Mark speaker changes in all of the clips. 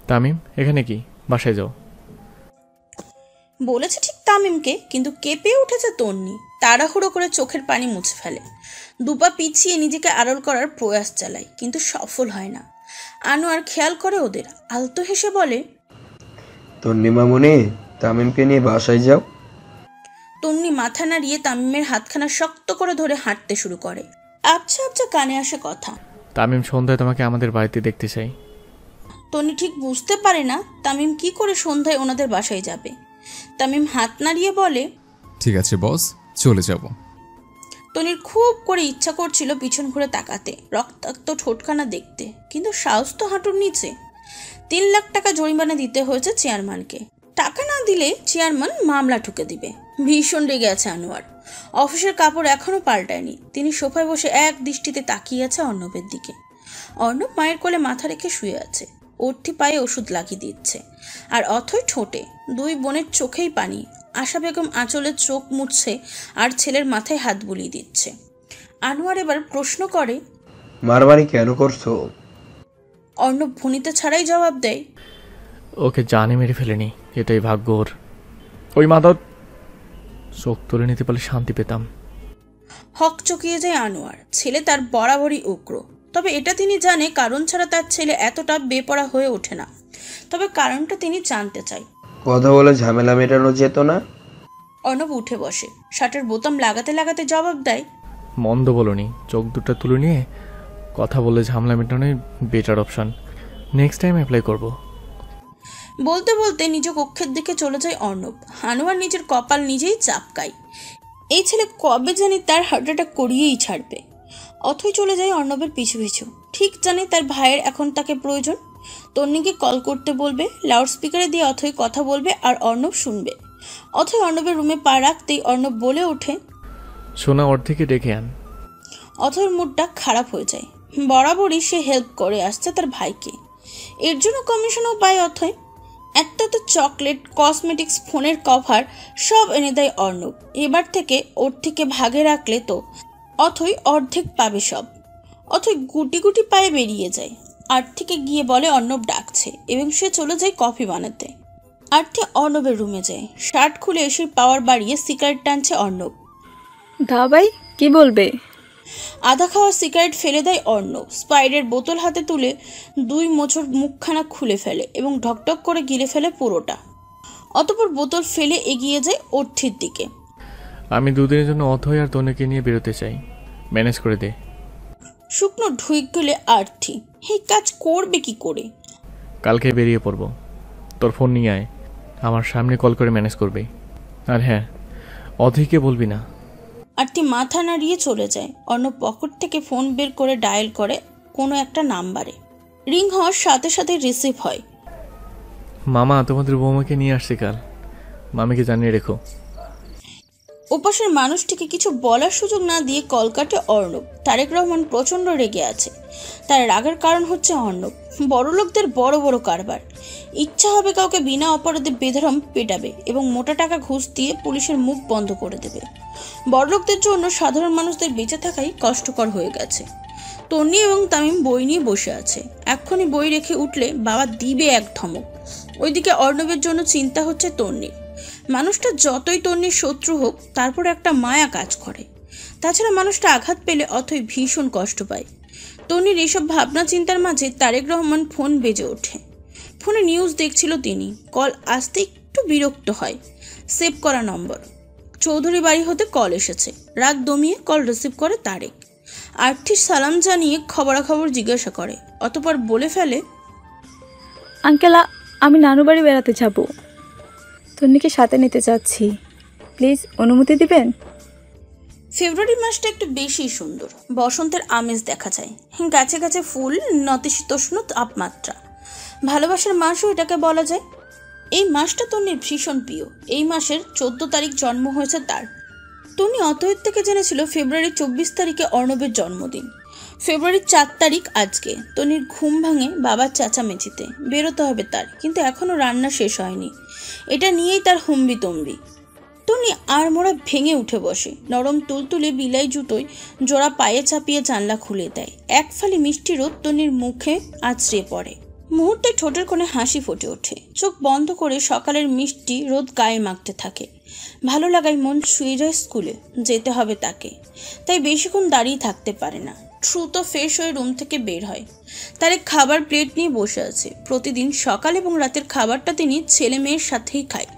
Speaker 1: তামিম, এখানে কি? বাসায় যাও।
Speaker 2: বলেছে ঠিক তামিমকে, কিন্তু কেঁপে উঠেছে তন্নি। তাড়াহুড়ো করে চোখের পানি মুছে ফেলে, দুপা পিছিয়ে নিজেকে আড়াল করার প্রয়াস চালায়, কিন্তু সফল হয় না। আনোয়ার খেয়াল করে ওদের, আলতো হেসে বলে,
Speaker 3: তন্নি মামুনি, তামিমকে নিয়ে বাসায় যাও।
Speaker 2: তন্নি মাথা নাড়িয়ে তামিমের হাতখানা শক্ত করে ধরে হাঁটতে শুরু করে। আবছা আবছা কানে আসে কথা,
Speaker 1: তামিম সন্ধ্যায় তোমাকে আমাদের বাড়িতে দেখতে চাই।
Speaker 2: তন্নি ঠিক বুঝতে পারে না তামিম কি করে সন্ধ্যায় ওনাদের বাসায় যাবে। তামিম হাত নাড়িয়ে বলে,
Speaker 4: ঠিক আছে বস, চলে যাব।
Speaker 2: তনির খুব করে ইচ্ছা করছিল পিছন ঘুরে তাকাতে, রক্তাক্ত ঠোঁটখানা দেখতে, কিন্তু সাহস তো হাঁটুর নিচে। 3 লাখ টাকা জরিমানা দিতে হয়েছে চেয়ারম্যানকে। টাকা না দিলে চেয়ারম্যান মামলা ঠুকে দিবে। ভীষণ রেগে আছে আনোয়ার। অফিসের কাপড় এখনো পাল্টায়নি। তিনি সোফায় বসে এক দৃষ্টিতে তাকিয়ে আছে অর্ণবের দিকে। অর্ণব মায়ের কোলে মাথা রেখে শুয়ে আছে, অর্থি পায়ে ওষুধ লাগিয়ে দিচ্ছে, আর অথই ঠোঁটে। 2 বোনের চোখেই পানি। আশা বেগম আঁচলে চোখ মুছছে আর ছেলের মাথায় হাত বুলিয়ে দিচ্ছে। আনোয়ার এবার প্রশ্ন করে,
Speaker 3: মারবাড়ি কেন করছো?
Speaker 2: অর্ণব ভনিতে ছাড়াই জবাব দেয়,
Speaker 1: ওকে জানে মেরে ফেলেনি, এটাই ভাগ্য ওর। ওই মাদক চোখ তুলে নিতে পারলে শান্তি পেতাম।
Speaker 2: হক চকিয়ে যায় আনোয়ার। ছেলে তার বরাবরই উগ্র, তবে এটা তিনি জানে কারণ ছাড়া তার ছেলে এতটা বেপরা হয়ে ওঠে না। তবে কারণটা তিনি জানতে চায়।
Speaker 3: কথা বলে ঝামেলা মেটানো যেত না?
Speaker 2: অর্ণব উঠে বসে, শার্টের বোতাম লাগাতে লাগাতে জবাব দেয়,
Speaker 1: মন্দ বলনি, চোখ দুটো তুলে নিয়ে কথা বলে ঝামেলা মেটানোই better option. Next time apply করব।
Speaker 2: বলতে বলতে নিজ কক্ষের দিকে চলে যায় অর্ণব। আনোয়ার নিজের কপাল নিজেই চাপকায়। এই ছেলে কবে জানি তার হার্ট অ্যাটাক করিয়েই ছাড়বে। অথই চলে যায় অর্ণবের পিছু পিছু। ঠিক জানে তার ভাইয়ের এখন তাকে প্রয়োজন। তন্নিকে কল করতে বলবে, লাউডস্পিকারে দিয়ে অথই কথা বলবে আর অর্ণব শুনবে। অথই অর্ণবের রুমে পা রাখতেই অর্ণব বলে ওঠে,
Speaker 1: সোনা অর্ধেকে ডেকে আন।
Speaker 2: অথইর মুডটা খারাপ হয়ে যায়। বরাবরই সে হেল্প করে আসছে তার ভাইকে, এর জন্য কমিশনও পায় অথই। একটা তো চকলেট, কসমেটিক্স, ফোনের কভার সব এনে দেয় অর্ণব। এবার থেকে ওর থেকে ভাগে রাখলে তো অথই অর্ধেক পাবে সব। অথই গুটি গুটি পায়ে বেরিয়ে যায়। আর্থিকে গিয়ে বলে অর্ণব ডাকছে, এবং সে চলে যায় কফি বানাতে। আর্থি অর্ণবের রুমে যায়। শার্ট খুলে এসে পাওয়ার বাড়িয়ে সিগারেট টানছে অর্ণব।
Speaker 5: ভাই কি বলবে?
Speaker 2: আধা খাওয়া সিগারেট ফেলে দেয় অর্ণব। স্পাইডের বোতল হাতে তুলে 2 মোচড় মুখখানা খুলে ফেলে এবং ঢকঢক করে গিলে ফেলে পুরোটা। অতঃপর বোতল ফেলে এগিয়ে যায় অর্থির দিকে।
Speaker 1: আমি 2 দিনের জন্য অথই আর তনুকে নিয়ে বেরোতে চাই, ম্যানেজ করে দে।
Speaker 2: শুকনো ঢুক গেলে আর্থি, এই কাজ করবে কি করে?
Speaker 1: কালকে বেরিয়ে পড়ব, তোর ফোন নিয়ে আয়, আমার সামনে কল করে ম্যানেজ করবে। আর হ্যাঁ, অথইকে বলবি না।
Speaker 2: আর্থি মাথা নাড়িয়ে চলে যায়। অর্ণব পকেট থেকে ফোন বের করে ডায়াল করে কোনো একটা নাম্বারে। রিং হওয়ার সাথে সাথে রিসিভ হয়।
Speaker 1: মামা তোমাদের বৌমাকে নিয়ে আসছে কাল, মামিকে জানিয়ে রেখো।
Speaker 2: ওপাশের মানুষটিকে কিছু বলার সুযোগ না দিয়ে কল কাটে অর্ণব। তারেক রহমান প্রচণ্ড রেগে আছে। তার রাগের কারণ হচ্ছে অর্ণব। বড়লোকদের বড় বড় কারবার। ইচ্ছা হবে কাউকে বিনা অপরাধে বেধরম পেটাবে এবং মোটা টাকা ঘুষ দিয়ে পুলিশের মুখ বন্ধ করে দেবে। বড়লোকদের জন্য সাধারণ মানুষদের বেঁচে থাকাই কষ্টকর হয়ে গেছে। তন্নি এবং তামিম বই নিয়ে বসে আছে। এক্ষুনি বই রেখে উঠলে বাবা দিবে এক ধমক। ওইদিকে অর্ণবের জন্য চিন্তা হচ্ছে তন্নির। মানুষটা যতই তন্নির শত্রু হোক, তারপর একটা মায়া কাজ করে। তাছাড়া মানুষটা আঘাত পেলে অথই ভীষণ কষ্ট পায়। তন্নির এইসব ভাবনা চিন্তার মাঝে তারেক রহমান ফোন বেজে ওঠে। ফোনে নিউজ দেখছিল তিনি। কল আসতে একটু বিরক্ত হয়। সেভ করা নম্বর। চৌধুরী বাড়ি হতে কল এসেছে। রাগ দমিয়ে কল রিসিভ করে তারেক। আর্থির সালাম জানিয়ে খবরাখবর জিজ্ঞাসা করে, অতপর বলে ফেলে,
Speaker 5: আঙ্কেলা, আমি নানু বাড়ি বেড়াতে যাব, তন্নিকে সাথে নিতে চাচ্ছি, প্লিজ অনুমতি দিবেন?
Speaker 2: ফেব্রুয়ারি মাসটা একটু বেশি সুন্দর। বসন্তের আমেজ দেখা যায়। গাছে গাছে ফুল, নাতিশীতোষ্ণ তাপমাত্রা। ভালোবাসার মাসও এটাকে বলা যায়। এই মাসটা তন্নির ভীষণ প্রিয়। এই মাসের 14 তারিখ জন্ম হয়েছে তার। তন্নি অতএর থেকে জেনেছিল ফেব্রুয়ারি 24 তারিখে অর্ণবের জন্মদিন। ফেব্রুয়ারি 4 তারিখ আজকে। তন্নির ঘুম ভাঙে বাবার চেঁচামেচিতে। বেরোতে হবে তার, কিন্তু এখনও রান্না শেষ হয়নি। এটা নিয়েই তার হুম্বি তম্বি। তন্নি আড়মোড়া ভেঙে উঠে বসে। নরম তুলতুলে বিলাই জুতোয় জোড়া পায়ে চাপিয়ে জানলা খুলে দেয়। এক ফালি মিষ্টি রোদ তন্নির মুখে আছড়ে পড়ে। মুহূর্তে ঠোঁটের কোণে হাসি ফুটে ওঠে। চোখ বন্ধ করে সকালের মিষ্টি রোদ গায়ে মাখতে থাকে। ভালো লাগায় মন শুয়ে যায়। স্কুলে যেতে হবে তাকে, তাই বেশিক্ষণ দাঁড়িয়ে থাকতে পারে না। দ্রুত ফ্রেশ হয়ে রুম থেকে বের হয়। তারেক খাবার প্লেট নিয়ে বসে আছে। প্রতিদিন সকাল এবং রাতের খাবারটা তিনি ছেলে মেয়ের সাথেই খায়।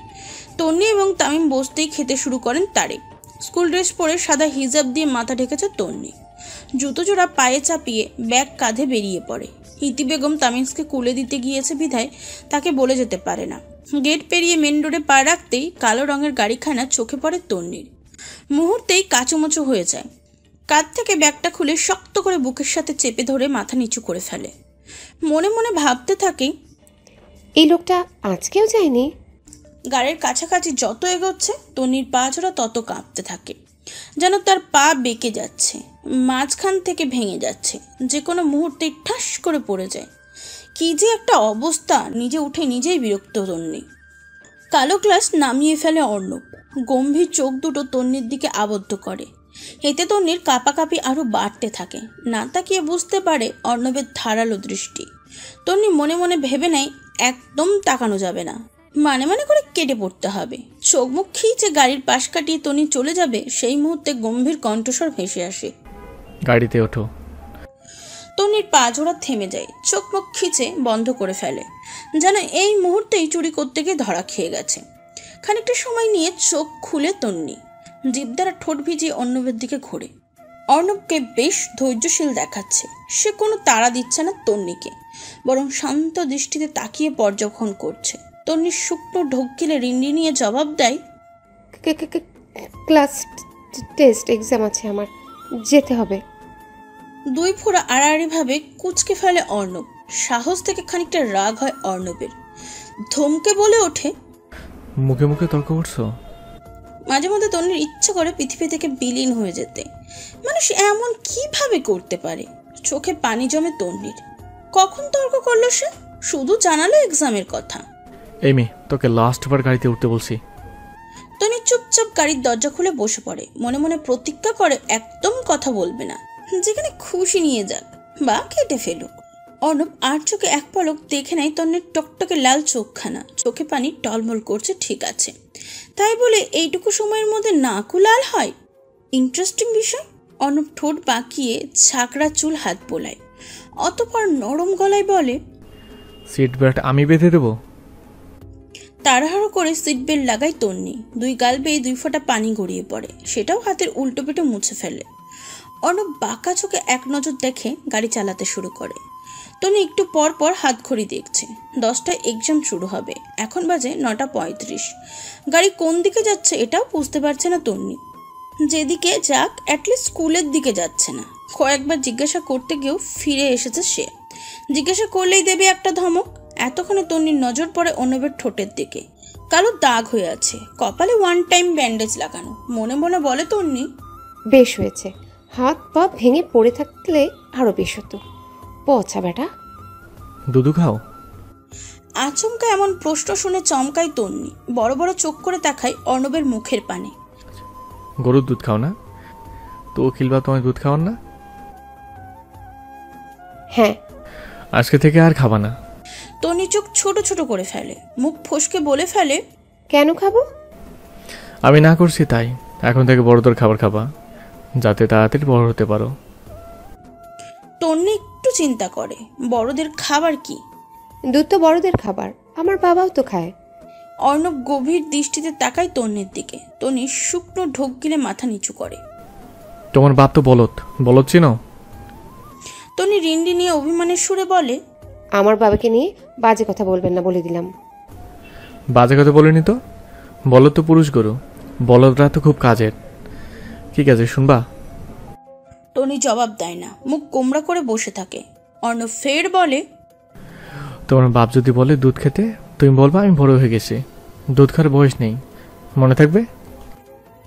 Speaker 2: তন্নি এবং তামিম বসতেই খেতে শুরু করেন তারেক। স্কুল ড্রেস পরে সাদা হিজাব দিয়ে মাথা ঢেকেছে তন্নি। জুতো জোড়া পায়ে চাপিয়ে ব্যাগ কাঁধে বেরিয়ে পড়ে। ইতি বেগম তামিমকে কুলে দিতে গিয়েছে বিধায় তাকে বলে যেতে পারে না। গেট পেরিয়ে মেন রোডে পা রাখতেই কালো রঙের গাড়িখানা চোখে পড়ে তন্নির। মুহূর্তেই কাঁচুমুচু হয়ে যায়। কাঁধ থেকে ব্যাগটা খুলে শক্ত করে বুকের সাথে চেপে ধরে মাথা নিচু করে ফেলে। মনে মনে ভাবতে থাকে,
Speaker 6: এই লোকটা আজকেও যায়নি।
Speaker 2: গাড়ির কাছাকাছি যত এগোচ্ছে তন্নির পা জোড়া তত কাঁপতে থাকে, যেন তার পা বেঁকে যাচ্ছে, মাঝখান থেকে ভেঙে যাচ্ছে, যে কোনো মুহূর্তেই ঠাস করে পড়ে যায়। কি যে একটা অবস্থা! নিজে উঠে নিজেই বিরক্ত তন্নি। কালো গ্লাস নামিয়ে ফেলে অর্ণব। গম্ভীর চোখ দুটো তন্নির দিকে আবদ্ধ করে। এতে তন্নির কাঁপাকাঁপি আরও বাড়তে থাকে। না তাকিয়ে বুঝতে পারে অর্ণবের ধারালো দৃষ্টি। তন্নি মনে মনে ভেবে নেয় একদম তাকানো যাবে না, মানে মানে করে কেটে পড়তে হবে। চোখ মুখ খিঁচে গাড়ির পাশ কাটিয়ে তন্নি চলে যাবে, সেই মুহূর্তে গম্ভীর কণ্ঠস্বর ভেসে আসে,
Speaker 1: গাড়িতে ওঠো।
Speaker 2: তন্নির পা জোড়া থেমে যায়। চোখ মুখ খিঁচে বন্ধ করে ফেলে, যেন এই মুহূর্তেই চুরি করতে গিয়ে ধরা খেয়ে গেছে। খানিকটা সময় নিয়ে চোখ খুলে তন্নি জিভ দ্বারা ঠোঁট ভিজিয়ে অর্ণবের দিকে ঘোরে। অর্ণবকে বেশ ধৈর্যশীল দেখাচ্ছে। সে কোনো তাড়া দিচ্ছে না তন্নিকে, বরং শান্ত দৃষ্টিতে তাকিয়ে পর্যবেক্ষণ করছে। তন্নির শুকনো ঢোক গিলে রিন্ডি নিয়ে জবাব দেয়,
Speaker 6: ক্লাস টেস্ট এক্সাম আছে, আমার যেতে হবে।
Speaker 2: দুই ফোঁড়া আড়াআড়িভাবে কুঁচকে ফেলে অর্ণব। সাহস থেকে খানিকটা রাগ হয় অর্ণবের। ধমকে বলে ওঠে,
Speaker 1: মুখে মুখে তর্ক করছো?
Speaker 2: মাঝে মধ্যে তন্নির ইচ্ছা করে পৃথিবী থেকে বিলীন হয়ে যেতে। মানুষ এমন কিভাবে করতে পারে? চোখে পানি জমে তন্নির। কখন তর্ক করলো সে? শুধু জানালো এক্সামের কথা।
Speaker 1: এই মেয়ে, তোকে লাস্ট বার গাড়িতে উঠতে বলছি।
Speaker 2: তন্নি চুপচাপ গাড়ির দরজা খুলে বসে পড়ে। মনে মনে প্রতিজ্ঞা করে একদম কথা বলবে না, যেখানে খুশি নিয়ে যাক বা কেটে ফেলুক। অর্ণব আর চোখে এক পলক দেখে নেয় তন্নির টকটকে লাল চোখখানা। চোখে পানি টলমল করছে, ঠিক আছে, তাই বলে এইটুকু সময়ের মধ্যে নাকও লাল হয়? ইন্টারেস্টিং বিষয়। অর্ণব ঠোঁট বাঁকিয়ে ঝাঁকড়া চুল হাত বোলায়, অতঃপর নরম গলায় বলে,
Speaker 1: সিট বেল্ট আমি বেঁধে দেবো?
Speaker 2: তাড়াহুড়ো করে সিট বেল্ট লাগায় তন্নি। দুই গাল বেয়ে দুই ফোঁটা পানি গড়িয়ে পড়ে, সেটাও হাতের উল্টো পেটে মুছে ফেলে। অর্ণব বাঁকা চোখে এক নজর দেখে গাড়ি চালাতে শুরু করে। তন্নি একটু পর পর হাত ঘড়ি দেখছে। 10টায় এক্সাম শুরু হবে, এখন বাজে 9:35। গাড়ি কোন দিকে যাচ্ছে এটাও বুঝতে পারছে না তন্নি। যেদিকে যাক অ্যাটলিস্ট স্কুলের দিকে যাচ্ছে না। কয়েকবার জিজ্ঞাসা করতে গিয়েও ফিরে এসেছে সে। জিজ্ঞাসা করলেই দেবে একটা ধমক। এতক্ষণে তন্নির নজর পড়ে অর্ণবের ঠোঁটের দিকে। কালো দাগ হয়ে আছে, কপালে ওয়ান টাইম ব্যান্ডেজ লাগানো। মনে মনে বলে তন্নি,
Speaker 6: বেশ হয়েছে, হাত পা ভেঙে পড়ে থাকলে আরো বেশ হতো। পচা বেটা।
Speaker 1: দুধু খাও?
Speaker 2: আচমকা এমন প্রশ্ন শুনে চমকায় তন্নি। বড় বড় চোখ করে তাকায় অর্ণবের মুখের পানে।
Speaker 1: গরুর দুধ খাও না? তো উকিল বা তোমার দুধ খাওয়ান না?
Speaker 6: হ্যাঁ।
Speaker 1: আজকে থেকে আর খাবা না।
Speaker 2: তন্নি চোখ ছোট ছোট করে ফেলে, মুখ ফসকে বলে ফেলে,
Speaker 6: কেন খাবো?
Speaker 1: আমি না করছি তাই। এখন থেকে বড়দের খাবার খাবা, যাতে তাড়াতাড়ি বড় হতে পারো।
Speaker 2: তন্নি একটু চিন্তা করে, বড়দের খাবার কি?
Speaker 6: দুধ তো বড়দের খাবার, আমার বাবাও তো খায়।
Speaker 2: অর্ণব গভীর দৃষ্টিতে তাকায় তন্নির দিকে। তন্নি শুকনো ঢোক গিলে মাথা নিচু করে।
Speaker 1: তোমার বাপ তো বলদ, বলদ চিনো?
Speaker 2: তন্নি রিন্ডি নিয়ে অভিমানের সুরে বলে,
Speaker 6: আমার বাবাকে নিয়ে বাজে কথা বলবেন না, বলে দিলাম।
Speaker 1: বাজে কথা বলিনি তো। বলদ তো পুরুষ গরু, বলদরা তো খুব কাজের। কি কাজে শুনবা?
Speaker 2: টনি জবাব দেয় না, মুখ কোমড়া করে বসে থাকে। অর্ণব ফের বলে,
Speaker 1: তোমার বাপ যদি বলে দুধ খেতে, তুমি বলবা আমি বড় হয়ে গেছি, দুধ খাওয়ার বয়স নেই, মনে থাকবে?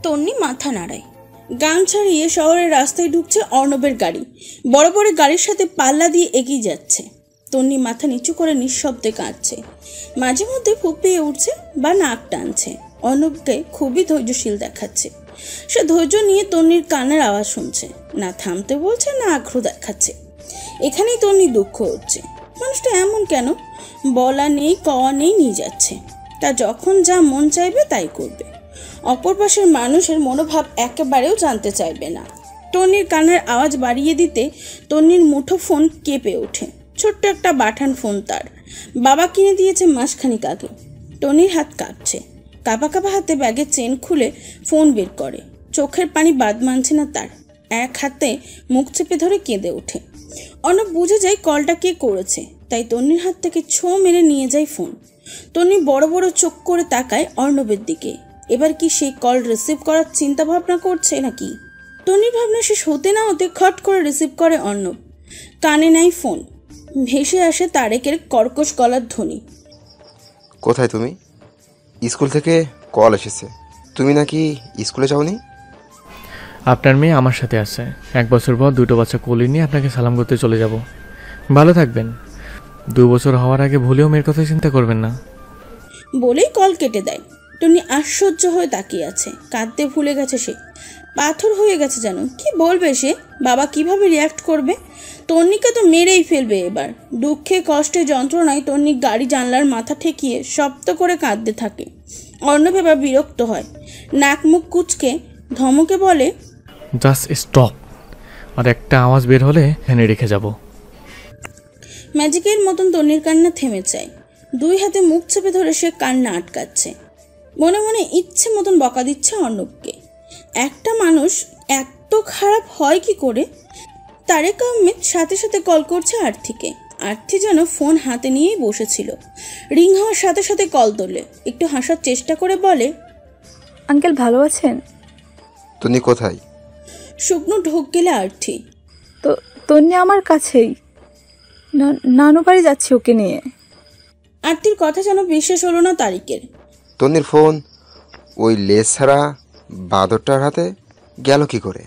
Speaker 2: তন্নি মাথা নাড়ায়। গান ছাড়িয়ে শহরের রাস্তায় ঢুকছে অর্ণবের গাড়ি। বড় বড় গাড়ির সাথে পাল্লা দিয়ে এগিয়ে যাচ্ছে। তন্নি মাথা নিচু করে নিঃশব্দে কাঁদছে। মাঝে মধ্যে ফুঁপিয়ে উঠছে বা নাক টানছে। অর্ণবকে খুবই ধৈর্যশীল দেখাচ্ছে। সে ধৈর্য নিয়ে তন্নির কান্নার আওয়াজ শুনছে, না থামতে বলছে না আগ্রহ দেখাচ্ছে। এখানেই তন্নির দুঃখ হচ্ছে, মানুষটা এমন কেন? বলা নেই কওয়া নেই, নিয়ে যাচ্ছে। তা যখন যা মন চাইবে তাই করবে। অপর পাশের মানুষের মনোভাব একেবারেও জানতে চাইবে না। তন্নির কান্নার আওয়াজ বাড়িয়ে দিতে তন্নির মুঠো ফোন কেঁপে ওঠে। ছোট্ট একটা বাটন ফোন তার, বাবা কিনে দিয়েছে মাসখানিক আগে। তন্নির হাত কাঁপছে, কাঁপা কাঁপা হাতে ব্যাগের চেন খুলে ফোন বের করে। চোখের পানি বাদ মানছে না তার, এক হাতে মুখ চেপে ধরে কেঁদে ওঠে। অর্ণব বুঝে যায় কলটা কে করেছে, তাই তন্নির হাত থেকে ছো মেরে নিয়ে যায় ফোন। তন্নি বড় বড় চোখ করে তাকায় অর্ণবের দিকে। এবার কি সেই কল রিসিভ করার চিন্তা ভাবনা করছে নাকি? তন্নির ভাবনা শেষ হতে না হতে খট করে রিসিভ করে অর্ণব। কানে নাই ফোন, ভেসে আসে তারেকের কর্কশ গলার ধ্বনি।
Speaker 7: কোথায় তুমি? স্কুল থেকে কল এসেছে, তুমি নাকি স্কুলে যাওনি?
Speaker 1: আপনার মেয়ে আমার সাথে আছে। 1 বছর পর 2টো বাচ্চা কোলে নিয়ে আপনাকে সালাম করতে চলে যাব। ভালো থাকবেন। 2 বছর হওয়ার আগে ভুলেও মেয়ের কথা চিন্তা করবেন না।
Speaker 2: বলেই কল কেটে দেয়। টনি আশ্চর্য হয়ে তাকিয়ে আছে, কাঁদতে ভুলে গেছে সে, পাথর হয়ে গেছে যেন। কি বলবে সে? বাবা কিভাবে রিয়াক্ট করবে? তন্নিকে তো মেরেই ফেলবে এবার। দুঃখে কষ্টে যন্ত্রণায় তন্নি গাড়ি জানলার মাথা ঠেকিয়ে শব্দ করে কাঁদতে থাকে। অর্ণব এবার বিরক্ত হয়, নাক মুখ কুচকে ধমকে বলে,
Speaker 1: জাস্ট স্টপ। আর একটা আওয়াজ বের হলে এখানে রেখে যাব।
Speaker 2: ম্যাজিকের মতন তন্নির কান্না থেমে যায়। 2 হাতে মুখ চেপে ধরে সে কান্না আটকাচ্ছে। মনে মনে ইচ্ছে মতন বকা দিচ্ছে অর্ণবকে। একটা মানুষ এত খারাপ হয় কি করে? তারেক আহমেদ সাথে সাথে কল করছে আর্থিকে। আর্থি যেন ফোন হাতে নিয়েই বসেছিল। রিং হওয়ার সাথে সাথে কল তোলে, একটু হাসার চেষ্টা করে বলে,
Speaker 5: আঙ্কেল ভালো আছেন?
Speaker 7: তুমি কোথায়?
Speaker 2: শুকনো ঢোক গেলে আর্থি।
Speaker 5: তো তন্নি আমার কাছেই, নানু বাড়ি যাচ্ছি ওকে নিয়ে।
Speaker 2: আর্থির কথা যেন বিশ্বাস হলো না তারিকের।
Speaker 7: তন্নির ফোন ওই লেজ ছাড়া বাদরটার হাতে গেল কি করে?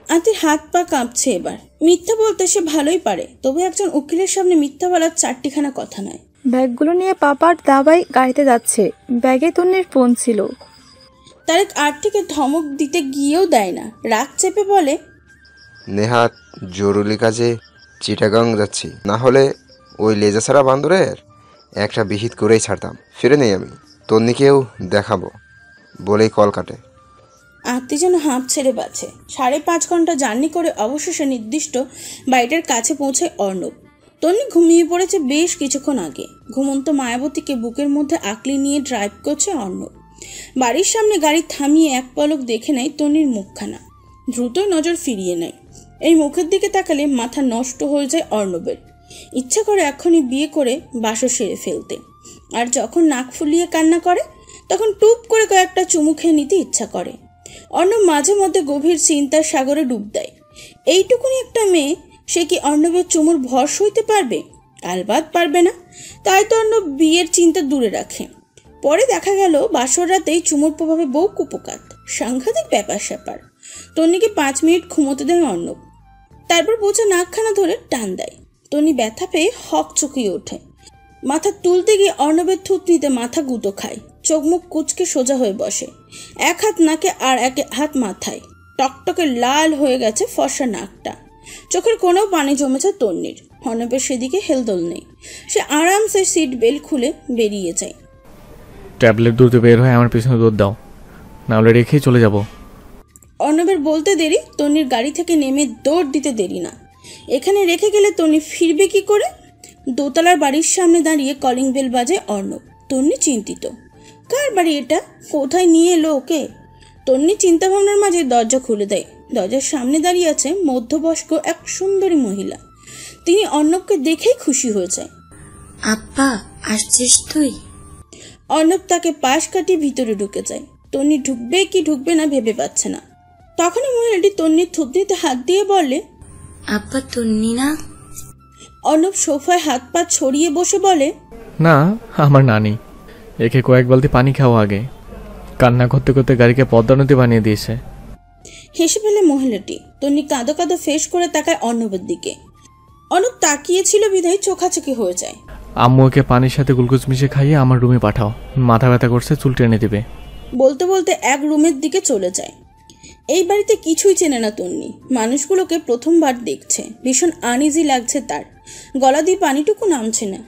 Speaker 2: আর্থির হাত পা কাঁপছে এবার। মিথ্যা বলতে সে ভালোই পারে, তবে একজন উকিলের সামনে মিথ্যা বলার 4টিখানা কথা নয়।
Speaker 5: ব্যাগগুলো নিয়ে পাপার দাবাই গাড়িতে যাচ্ছে, ব্যাগে তন্নির ফোন ছিল।
Speaker 2: তারেক আর্থিকে ধমক দিতে গিয়েও দেয় না, রাগ চেপে বলে,
Speaker 7: নেহাত জরুরি কাজে চিটাগাং যাচ্ছি, না হলে ওই লেজা ছাড়া বান্দরের একটা বিহিত করেই ছাড়তাম। ফিরে নেই আমি, তন্নিকেও দেখাবো বলেই কল কাটে।
Speaker 2: আত্মি যেন হাঁপ ছেড়ে বাঁচে। 5.5 ঘন্টা জার্নি করে অবশেষে নির্দিষ্ট বাড়িটার কাছে পৌঁছায় অর্ণব। তন্নি ঘুমিয়ে পড়েছে বেশ কিছুক্ষণ আগে। ঘুমন্ত মায়াবতীকে বুকের মধ্যে আঁকলি নিয়ে ড্রাইভ করছে অর্ণব। বাড়ির সামনে গাড়ি থামিয়ে এক পলক দেখে নেয় তন্নির মুখখানা, দ্রুতই নজর ফিরিয়ে নেয়। এই মুখের দিকে তাকালে মাথা নষ্ট হয়ে যায় অর্ণবের। ইচ্ছা করে এখনই বিয়ে করে বাসর সেরে ফেলতে। আর যখন নাক ফুলিয়ে কান্না করে তখন টুপ করে কয়েকটা চুমু খেয়ে নিতে ইচ্ছা করে। অর্ণব মাঝে মধ্যে গভীর চিন্তার সাগরে ডুব দেয়। এইটুকুনি একটা মেয়ে, সে কি অর্ণবের চুমুর ভর সইতে পারবে? আলবাত পারবে না। তাই তো অর্ণব বিয়ের চিন্তা দূরে রাখে। পরে দেখা গেল বাসর রাতেই চুমুর প্রভাবে বউ কুপকাত। সাংঘাতিক ব্যাপার স্যাপার। তন্নিকে 5 মিনিট ঘুমোতে দেয় অর্ণব, তারপর বোঝা নাকখানা ধরে টান দেয়। তন্নি ব্যথা পেয়ে হক চকিয়ে ওঠে। মাথা তুলতে গিয়ে অর্ণবের থুতনিতে মাথা গুঁতো খায়। চোখ মুখ কুচকে সোজা হয়ে বসে, এক হাত নাকে আর এক হাত মাথায়। টকটকে লাল হয়ে গেছে ফর্সা নাকটা। চোখের কোণেও পানি জমেছে তন্নির। অর্ণবের সেদিকে হেলদোল নেই। সে আরামসে সিট বেল্ট খুলে বেরিয়ে যায়।
Speaker 1: ট্যাবলেট দ্রুত বের হয়ে আমার পিছনে দৌড় দাও, নাহলে রেখেই চলে যাব।
Speaker 2: অর্ণবের বলতে দেরি, তন্নির গাড়ি থেকে নেমে দৌড় দিতে দেরি না। এখানে রেখে গেলে তন্নি ফিরবে কি করে? দোতলার বাড়ির সামনে দাঁড়িয়ে কলিং বেল বাজে অর্ণব। তন্নি চিন্তিত, কার বাড়ি এটা? কোথায় নিয়ে এলো ওকে? তন্নি চিন্তাভাবনার মাঝে দরজা খুলে দেয়। দরজার সামনে দাঁড়িয়ে আছে মধ্যবয়স্ক এক সুন্দরী মহিলা। তিনি অর্ণবকে দেখেই খুশি হয়ে যায়।
Speaker 8: আব্বা আসছিস তুই?
Speaker 2: অর্ণব তাকে পাশ কাটিয়ে ভিতরে ঢুকে যায়। তন্নি ঢুকবে কি ঢুকবে না ভেবে পাচ্ছে না। তখনই মহিলাটি তন্নির থুতনিতে হাত দিয়ে বলে,
Speaker 8: আব্বা তন্নি না?
Speaker 2: অর্ণব সোফায় হাত পা ছড়িয়ে বসে বলে,
Speaker 1: না, আমার নানি। একে কয়েক বালতি পানি খাওয়া আগে। কান্না করতে করতে গাড়িকে পদ্মা নদী বানিয়ে দিয়েছে।
Speaker 2: হেসে ফেলে মহিলাটি। তন্নি কাঁদো কাঁদো ফেস করে তাকায় অর্ণবের দিকে। অর্ণব তাকিয়েছিল বিধায় চোখাচোখি হয়ে যায়।
Speaker 1: আম্মু ওকে পানির সাথে গ্লুকোজ মিশিয়ে খাইয়ে আমার রুমে পাঠাও, মাথা ব্যথা করছে, চুল টেনে দিবে।
Speaker 2: বলতে বলতে এক রুমের দিকে চলে যায়। এই বাড়িতে কিছুই চেনে না তন্নি, মানুষগুলোকে প্রথমবার দেখছে, ভীষণ আনইজি লাগছে তার, গলা দিয়ে পানিটুকু নামছে না।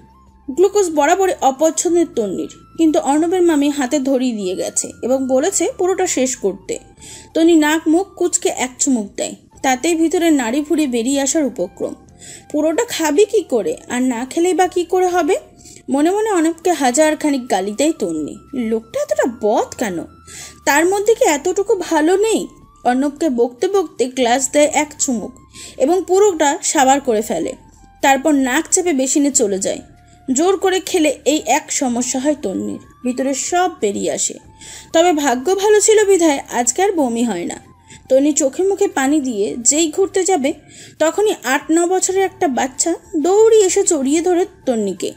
Speaker 2: গ্লুকোজ বরাবরই অপছন্দের তন্নির, কিন্তু অর্ণবের মামি হাতে ধরিয়ে দিয়ে গেছে এবং বলেছে পুরোটা শেষ করতে। তন্নি নাক মুখ কুচকে এক চুমুক দেয়, তাতেই ভিতরে নাড়ি ভুড়ি বেরিয়ে আসার উপক্রম। পুরোটা খাবি কি করে, আর না খেলেই বা কি করে হবে? মনে মনে অর্ণবকে হাজার খানিক গালি দেয় তন্নি। লোকটা এতটা বদ কেন? তার মধ্যে কি এতটুকু ভালো নেই? অর্ণবকে বকতে বকতে গ্লাস দেয় এক চুমুক এবং পুরোটা সাবার করে ফেলে। তারপর নাক চেপে বেসিনে চলে যায়। জোর করে খেলে এই এক সমস্যা হয় তন্নির, ভিতরে সব বেরিয়ে আসে। তবে ভাগ্য ভালো ছিল বিধায় আজকে আর বমি হয় না। তন্নি চোখে মুখে পানি দিয়ে যেই ঘুরতে যাবে, তখনই 8-9 বছরের একটা বাচ্চা দৌড়ি এসে জড়িয়ে ধরে তন্নিকে।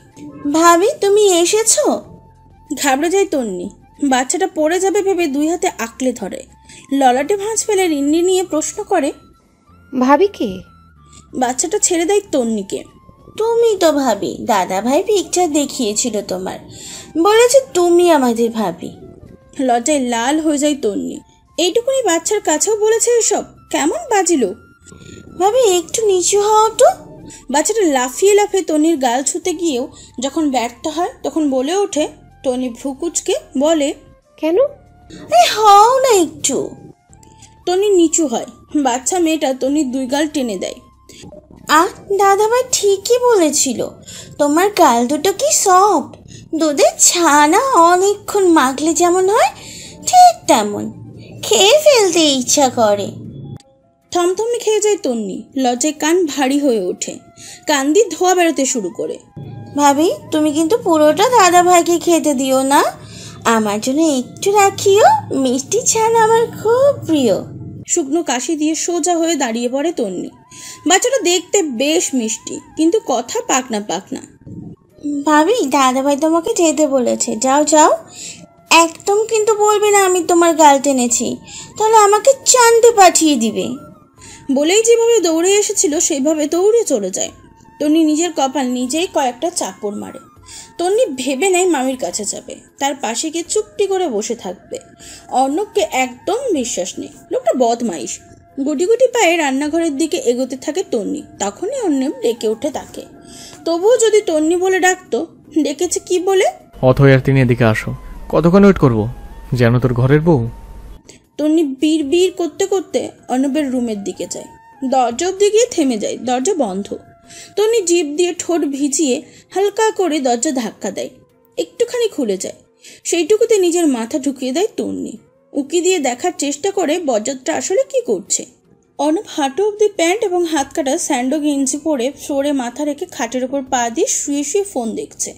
Speaker 2: ভাবি, তুমি এসেছো? ঘাবড়ে যায় তন্নি। বাচ্চাটা পড়ে যাবে ভেবে 2 হাতে আঁকলে ধরে। ললাটে ভাঁজ ফেলে রিন্নি নিয়ে প্রশ্ন করে,
Speaker 6: ভাবি কে?
Speaker 2: বাচ্চাটা ছেড়ে দেয় তন্নিকে।
Speaker 8: তুমি তো ভাবি, দাদা ভাই পিকচার দেখিয়েছিল তোমার, বলেছে তুমি আমাদের ভাবি।
Speaker 2: লজ্জায় লাল হয়ে যায় তন্নি। এইটুকুনি বাচ্চার কাছেও বলেছে এসব? কেমন বাজিল।
Speaker 8: ভাবি একটু নিচু হও তো।
Speaker 2: বাচ্চাটা লাফিয়ে লাফিয়ে তন্নির গাল ছুতে গিয়েও যখন ব্যর্থ হয়, তখন বলে ওঠে। তন্নি ভ্রুকুচকে বলে,
Speaker 6: কেন?
Speaker 8: হও না একটু।
Speaker 2: তন্নি নিচু হয়। বাচ্চা মেয়েটা তন্নির 2 গাল টেনে দেয়।
Speaker 8: দাদা ভাই ঠিকই বলেছিল, তোমার গাল দুটো কি সফট, দুধের ছানা অনেকক্ষণ মাখলে যেমন হয় ঠিক তেমন, খেয়ে ফেলতে ইচ্ছা করে।
Speaker 2: থমথমে খেয়ে যায় তন্নি। লজ্জায় কান ভারী হয়ে ওঠে, কান দিয়ে ধোয়া বেরোতে শুরু করে।
Speaker 8: ভাবি, তুমি কিন্তু পুরোটা দাদা ভাইকে খেতে দিও না, আমার জন্য একটু রাখিও, মিষ্টি ছানা আমার খুব প্রিয়।
Speaker 2: শুকনো কাশি দিয়ে সোজা হয়ে দাঁড়িয়ে পড়ে তন্নি। বাচ্চাটা দেখতে বেশ মিষ্টি, কিন্তু কথা পাকনা পাকনা।
Speaker 8: ভাবি, দাদা ভাই তোমাকে যেতে বলেছে, যাও যাও, একদম কিন্তু বলবে না আমি তোমার গাল টেনেছি, তাহলে আমাকে চাঁদে পাঠিয়ে দিবে।
Speaker 2: বলেই যেভাবে দৌড়ে এসেছিল সেইভাবে দৌড়ে চলে যায়। তন্নি নিজের কপাল নিজেই কয়েকটা চাপড় মারে। তন্নি ভেবে নেয় মামির কাছে যাবে, তার পাশে গিয়ে চুপটি করে বসে থাকবে। অর্ণবকে একদম বিশ্বাস নেই, লোকটা বদমাইশ। গুটি গুটি পায়ে রান্নাঘরের দিকে এগোতে থাকে তন্নি। তখনই অর্ণব ডেকে উঠে তাকে। তবুও যদি তন্নি বলে ডাকতো, ডেকেছে কি বলে?
Speaker 1: অথই আর তিনি এদিকে আসো। কতক্ষণ ওয়েট করবো? যেন তোর ঘরের বউ।
Speaker 2: তন্নি বীর বীর করতে করতে অর্ণবের রুমের দিকে যায়। দরজা অব্দি গিয়ে থেমে যায়, দরজা বন্ধ। তন্নি জিভ দিয়ে ঠোঁট ভিজিয়ে হালকা করে দরজা ধাক্কা দেয়, একটুখানি খুলে যায়। সেইটুকুতে নিজের মাথা ঢুকিয়ে দেয় তন্নি। উকি দিয়ে দেখার চেষ্টা করে বজ্জাতটা আসলে কি করছে। অর্ণব হাঁটু অব্দি প্যান্ট এবং হাত কাটা স্যান্ডো গেঞ্জি পরে ফ্লোরে মাথা রেখে খাটের ওপর পা দিয়ে শুয়ে শুয়ে ফোন দেখছে।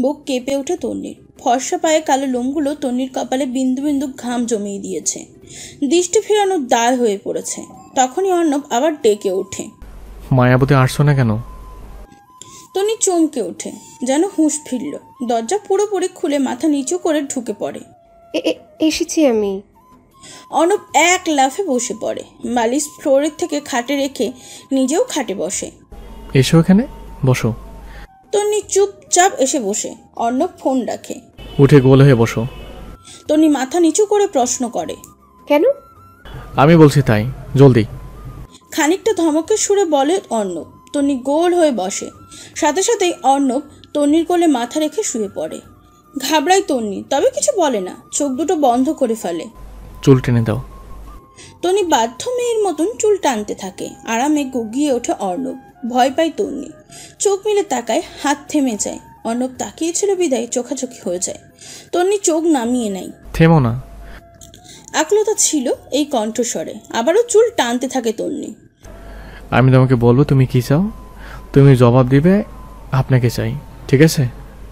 Speaker 2: বুক কেঁপে ওঠে তন্নির। ফর্সা পায়ে কালো লোমগুলো তন্নির কপালে বিন্দু বিন্দু ঘাম জমিয়ে দিয়েছে। দৃষ্টি ফেরানোর দায় হয়ে পড়েছে। তখনই অর্ণব আবার ডেকে ওঠে,
Speaker 1: মায়াবতী আসছো না কেন?
Speaker 2: তন্নি চমকে ওঠে, যেন হুঁশ ফিরল। দরজা পুরোপুরি খুলে মাথা নিচু করে ঢুকে পড়ে।
Speaker 6: এসেছি আমি।
Speaker 2: অর্ণব এক লাফে বসে পড়ে, বালিশ ফ্লোরের থেকে খাটে রেখে নিজেও খাটে বসে।
Speaker 1: এসো এখানে বসো।
Speaker 2: তন্নি চুপচাপ এসে বসে। অর্ণব ফোন রাখে।
Speaker 1: উঠে গোল হয়ে বসো।
Speaker 2: তন্নি মাথা নিচু করে প্রশ্ন করে,
Speaker 6: কেন?
Speaker 1: আমি বলছি তাই, জলদি।
Speaker 2: খানিকটা ধমকের সুরে বলে অর্ণব। তন্নি গোল হয়ে বসে। সাথে সাথেই অর্ণব তন্নির কোলে মাথা রেখে শুয়ে পড়ে। ঘাবড়ায় তন্নি, তবে কিছু বলে না, চোখ দুটো বন্ধ করে ফেলে।
Speaker 1: চুল টেনে দাও।
Speaker 2: তন্নি বাধ্য মেয়ের মতন চুল টানতে থাকে। আরামে গুগিয়ে ওঠে অর্ণব। ভয় পায় তন্নি, চোখ মিলে তাকায়, হাত থেমে যায়। অর্ণব তাকিয়েছিল বিদায় চোখাচোখি হয়ে যায়। তন্নি চোখ নামিয়ে নেয়।
Speaker 1: থেমো না।
Speaker 2: আকুলতা ছিল এই কণ্ঠস্বরে। আবারও চুল টানতে থাকে তন্নি।
Speaker 1: আমি তোমাকে বলবো তুমি কি চাও, তুমি জবাব দিবে আপনাকে চাই, ঠিক আছে?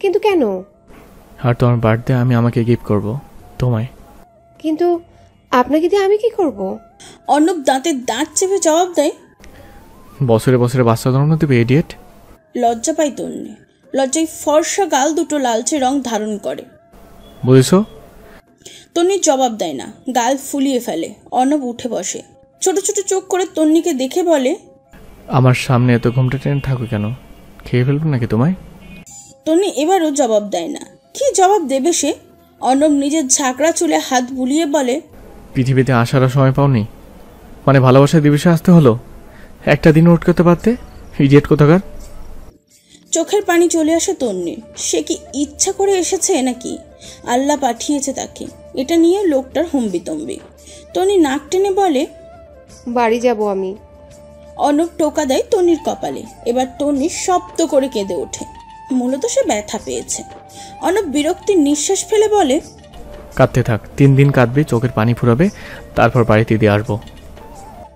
Speaker 6: কিন্তু কেন?
Speaker 1: আর তোমার বার্থডে আমি আমাকে গিফট করব তোমায়।
Speaker 6: কিন্তু আপনাকে দিয়ে আমি কি করব?
Speaker 2: অর্ণব দাঁতে দাঁত চেপে জবাব দেয়,
Speaker 1: বছরে বছরে বাচ্চা জন্ম দেবে ইডিয়েট।
Speaker 2: লজ্জা পায় তন্নি। লজ্জায় ফর্সা গাল দুটো লালচে রং ধারণ করে।
Speaker 1: বুঝেছো?
Speaker 2: তন্নি জবাব দেয় না, গাল ফুলিয়ে ফেলে। অর্ণব উঠে বসে, ছোট ছোট চোখ করে তন্নিকে দেখে বলে,
Speaker 1: আমার সামনে এত ঘুমটা টেনে থাকো কেন? খেয়ে ফেলবো নাকি তোমায়?
Speaker 2: তন্নি এবারও জবাব দেয় না। কি জবাব দেবে সে? অর্ণব নিজের ঝাঁকড়া চুলে হাত বুলিয়ে বলে,
Speaker 1: পৃথিবীতে আসারও সময় পাওনি, মানে ভালোবাসা দিবসে আসতে হলো? একটা দিন উঠ করতে পারতে, ইডিয়েট কোথাকার।
Speaker 2: চোখের পানি চলে আসে তন্নির। সে কি ইচ্ছা করে এসেছে নাকি আল্লাহ পাঠিয়েছে তাকে? এটা নিয়ে লোকটার হম্বিতম্বি। তন্নি নাক টেনে বলে,
Speaker 6: বাড়ি যাব আমি।
Speaker 2: অর্ণব টোকা দেয় তন্নির কপালে। এবার তন্নি শব্দ করে কেঁদে ওঠে। মূলত সে ব্যথা পেয়েছে। অর্ণব বিরক্তির নিঃশ্বাস ফেলে বলে,
Speaker 1: কাঁদতে থাক, 3 দিন কাঁদবে, চোখের পানি ফুরাবে, তারপর বাড়িতে দিয়ে আসবো।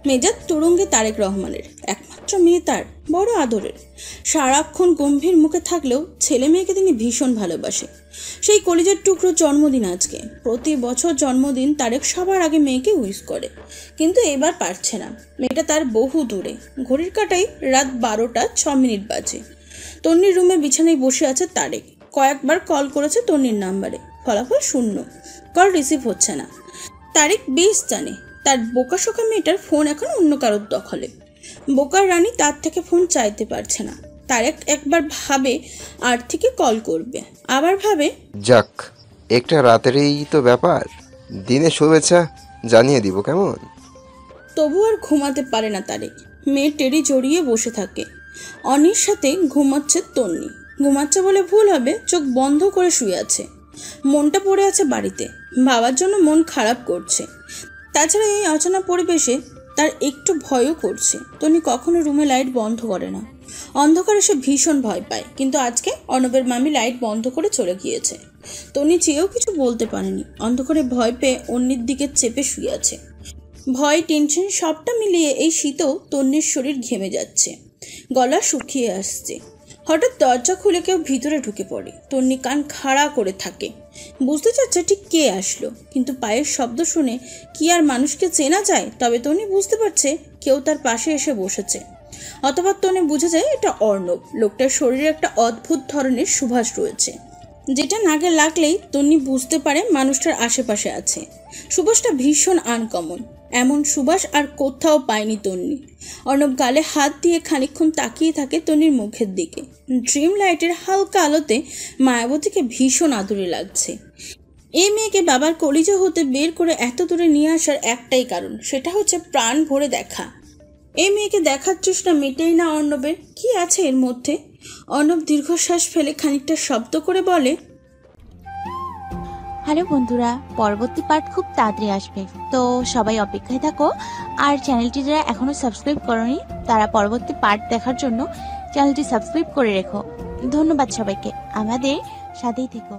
Speaker 2: মেজাজ তুরঙ্গে তারেক রহমানের। একমাত্র মেয়ে তার, বড় আদরের। সারাক্ষণ গম্ভীর মুখে থাকলেও ছেলে মেয়েকে তিনি ভীষণ ভালোবাসে। সেই কলিজার টুকরো জন্মদিন আজকে। প্রতি বছর জন্মদিন তারেক সবার আগে মেয়েকে উইশ করে, কিন্তু এবার পারছে না। মেয়েটা তার বহু দূরে। ঘড়ির কাঁটায় রাত 12টা 6 মিনিট বাজে। তন্নির রুমে বিছানায় বসে আছে তারেক। কয়েকবার কল করেছে তন্নির নাম্বারে, ফলাফল শূন্য। কল রিসিভ হচ্ছে না। তারেক বেশ জানে তার বোকাশোকা মেয়েটার ফোন এখন অন্য কারোর দখলে। বোকার রানী তার থেকে ফোন চাইতে পারছে না। তারেক একবার ভাবে আর থেকে কল করবে, আবার ভাবে
Speaker 7: যাক, একটা রাতেরই তো ব্যাপার, দিনে শুভেচ্ছা জানিয়ে দিব কেমন।
Speaker 2: তবু আর ঘুমাতে পারে না তারেক। মেয়ে টেরি জড়িয়ে বসে থাকে। অনির সাথে ঘুমাচ্ছে তন্নি। ঘুমাচ্ছে বলে ভুল হবে, চোখ বন্ধ করে শুয়ে আছে। মনটা পড়ে আছে বাড়িতে। বাবার জন্য মন খারাপ করছে। তাছাড়া এই অচেনা পরিবেশে তার একটু ভয়ও করছে। তন্নি কখনো রুমে লাইট বন্ধ করে না। অন্ধকারে সে ভীষণ ভয় পায়, কিন্তু আজকে অর্ণবের মামি লাইট বন্ধ করে চলে গিয়েছে। তন্নি চেয়েও কিছু বলতে পারেনি। অন্ধকারে ভয় পেয়ে অন্যের দিকে চেপে শুয়ে আছে। ভয়, টেনশন সবটা মিলিয়ে এই শীতেও তন্নির শরীর ঘেমে যাচ্ছে, গলা শুকিয়ে আসছে। হঠাৎ দরজা খুলে কেউ ভিতরে ঢুকে পড়ে। তন্নি কান খাড়া করে থাকে, বুঝতে চাচ্ছে ঠিক কে আসলো, কিন্তু পায়ের শব্দ শুনে কি আর মানুষকে চেনা যায়? তবে তন্নি বুঝতে পারছে কেউ তার পাশে এসে বসেছে। অতঃপর তন্নি বুঝে যায় এটা অর্ণব। লোকটার শরীরে একটা অদ্ভুত ধরনের সুবাস রয়েছে, যেটা নাকে লাগলেই তন্নি বুঝতে পারে মানুষটার আশেপাশে আছে। সুবাসটা ভীষণ আনকমন। এমন সুবাস আর কোথাও পায়নি তন্নি। অর্ণব গালে হাত দিয়ে খানিকক্ষণ তাকিয়ে থাকে তন্নির মুখের দিকে। ড্রিম লাইটের হালকা আলোতে মায়াবতীকে ভীষণ আদুরে লাগছে। এই মেয়েকে বাবার কলিজা হতে বের করে এত দূরে নিয়ে আসার একটাই কারণ, সেটা হচ্ছে প্রাণ ভরে দেখা। এই মেয়েকে দেখার তৃষ্ণা মেটেই না অর্ণবের। কি আছে এর মধ্যে? অর্ণব দীর্ঘশ্বাস ফেলে খানিকটা শব্দ করে বলে,
Speaker 9: হ্যালো বন্ধুরা, পরবর্তী পার্ট খুব তাড়াতাড়ি আসবে, তো সবাই অপেক্ষায় থাকো। আর চ্যানেলটি যারা এখনো সাবস্ক্রাইব করোনি তারা পরবর্তী পার্ট দেখার জন্য চ্যানেলটি সাবস্ক্রাইব করে রেখো। ধন্যবাদ সবাইকে, আমাদের সাথেই থেকো।